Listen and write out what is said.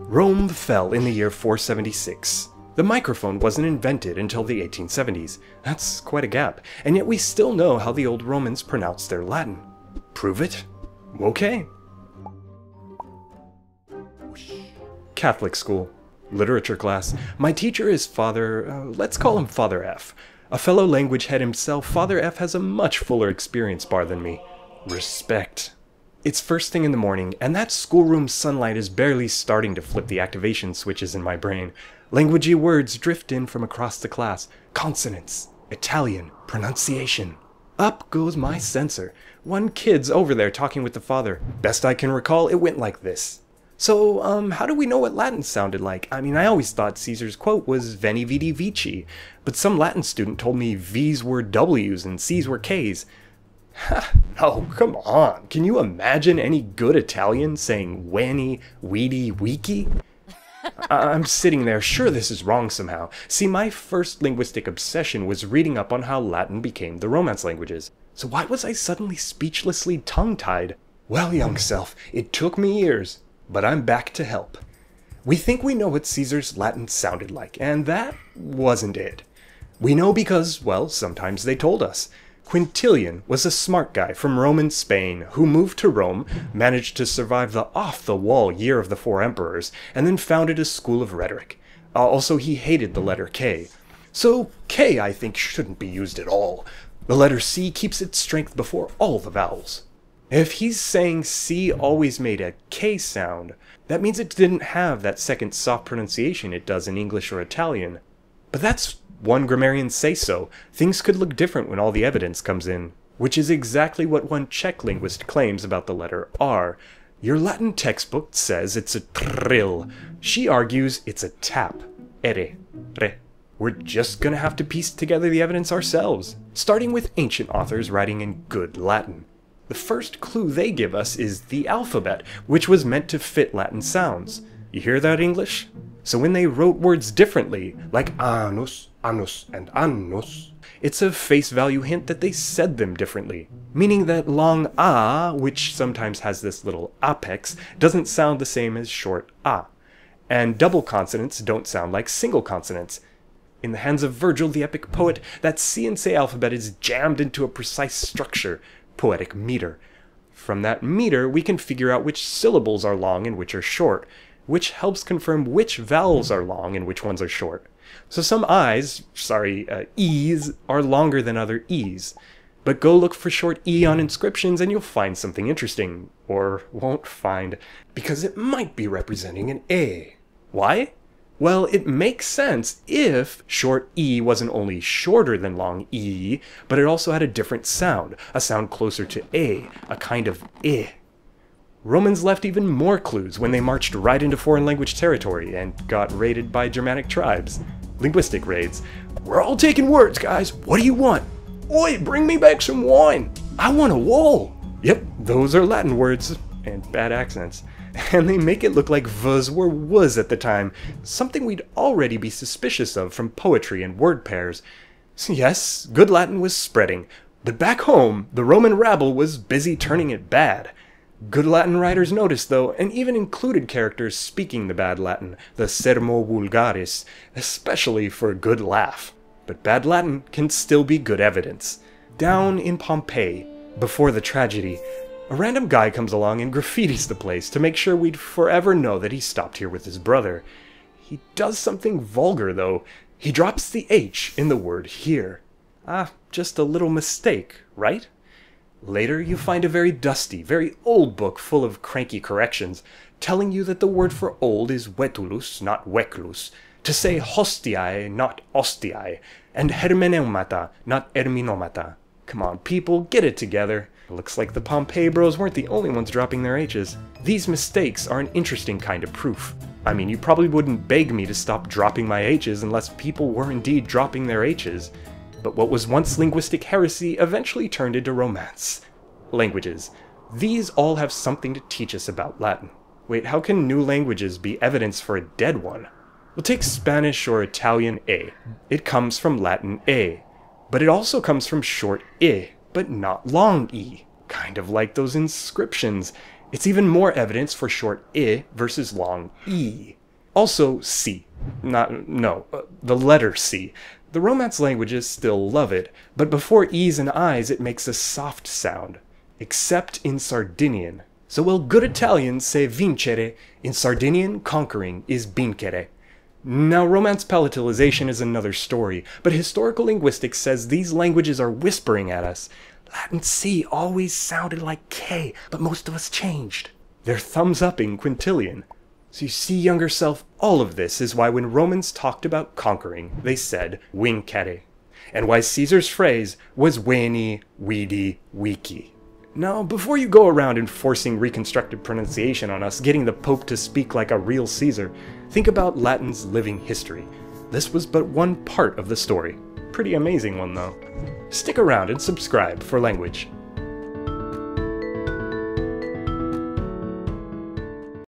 Rome fell in the year 476. The microphone wasn't invented until the 1870s. That's quite a gap, and yet we still know how the old Romans pronounced their Latin. Prove it? Okay. Catholic school. Literature class. My teacher is let's call him Father F. A fellow language head himself, Father F has a much fuller experience bar than me. Respect. It's first thing in the morning, and that schoolroom sunlight is barely starting to flip the activation switches in my brain. Languagey words drift in from across the class. Consonants. Italian. Pronunciation. Up goes my sensor. One kid's over there talking with the father. Best I can recall, it went like this. So, how do we know what Latin sounded like? I mean, I always thought Caesar's quote was Veni Vidi Vici, but some Latin student told me V's were W's and C's were K's. No, come on. Can you imagine any good Italian saying Weni, Weedy, Wiki? I'm sitting there, sure this is wrong somehow. See, my first linguistic obsession was reading up on how Latin became the Romance languages. So why was I suddenly speechlessly tongue-tied? Well, young self, it took me years, but I'm back to help. We think we know what Caesar's Latin sounded like, and that wasn't it. We know because, well, sometimes they told us. Quintilian was a smart guy from Roman Spain who moved to Rome, managed to survive the off-the-wall Year of the Four Emperors, and then founded a school of rhetoric. Also, he hated the letter K. So K, I think, shouldn't be used at all. The letter C keeps its strength before all the vowels. If he's saying C always made a K sound, that means it didn't have that second soft pronunciation it does in English or Italian. But that's one grammarian say so. Things could look different when all the evidence comes in, which is exactly what one Czech linguist claims about the letter R. Your Latin textbook says it's a trill. She argues it's a tap. Ere, re. We're just gonna have to piece together the evidence ourselves, starting with ancient authors writing in good Latin. The first clue they give us is the alphabet, which was meant to fit Latin sounds. You hear that, English? So when they wrote words differently, like anus, anus, and annus, it's a face value hint that they said them differently, meaning that long a, which sometimes has this little apex, doesn't sound the same as short a. And double consonants don't sound like single consonants. In the hands of Virgil, the epic poet, that C and say alphabet is jammed into a precise structure, Poetic Meter. From that meter, we can figure out which syllables are long and which are short, which helps confirm which vowels are long and which ones are short. So some E's are longer than other E's. But go look for short E on inscriptions and you'll find something interesting. Or won't find, because it might be representing an A. Why? Well, it makes sense if short E wasn't only shorter than long E, but it also had a different sound, a sound closer to A kind of I. Romans left even more clues when they marched right into foreign language territory and got raided by Germanic tribes. Linguistic raids. We're all taking words, guys. What do you want? Oi, bring me back some wine. I want a wall. Yep, those are Latin words and bad accents. And they make it look like v's were was at the time, something we'd already be suspicious of from poetry and word pairs. So yes, good Latin was spreading, but back home, the Roman rabble was busy turning it bad. Good Latin writers noticed, though, and even included characters speaking the bad Latin, the SERMO VULGARIS, especially for a good laugh. But bad Latin can still be good evidence. Down in Pompeii, before the tragedy, a random guy comes along and graffitis the place to make sure we'd forever know that he stopped here with his brother. He does something vulgar, though. He drops the H in the word here. Just a little mistake, right? Later, you find a very dusty, very old book full of cranky corrections, telling you that the word for old is vetulus, not veclus, to say hostiae, not ostiae, and hermeneumata, not erminomata. Come on, people, get it together. Looks like the Pompeii bros weren't the only ones dropping their H's. These mistakes are an interesting kind of proof. I mean, you probably wouldn't beg me to stop dropping my H's unless people were indeed dropping their H's. But what was once linguistic heresy eventually turned into romance. Languages. These all have something to teach us about Latin. Wait, how can new languages be evidence for a dead one? Well, take Spanish or Italian A. It comes from Latin A. But it also comes from short I, but not long E. Kind of like those inscriptions. It's even more evidence for short I versus long E. Also C. The letter C. The Romance languages still love it, but before E's and I's it makes a soft sound. Except in Sardinian. So will good Italians say vincere, in Sardinian conquering is bincere. Now Romance palatalization is another story, but historical linguistics says these languages are whispering at us. Latin C always sounded like K, but most of us changed. They're thumbs up in quintillion. So you see, younger self, all of this is why when Romans talked about conquering, they said vincere, and why Caesar's phrase was veni, vidi, vici. Now, before you go around enforcing reconstructed pronunciation on us, getting the Pope to speak like a real Caesar, think about Latin's living history. This was but one part of the story. Pretty amazing one, though. Stick around and subscribe for language.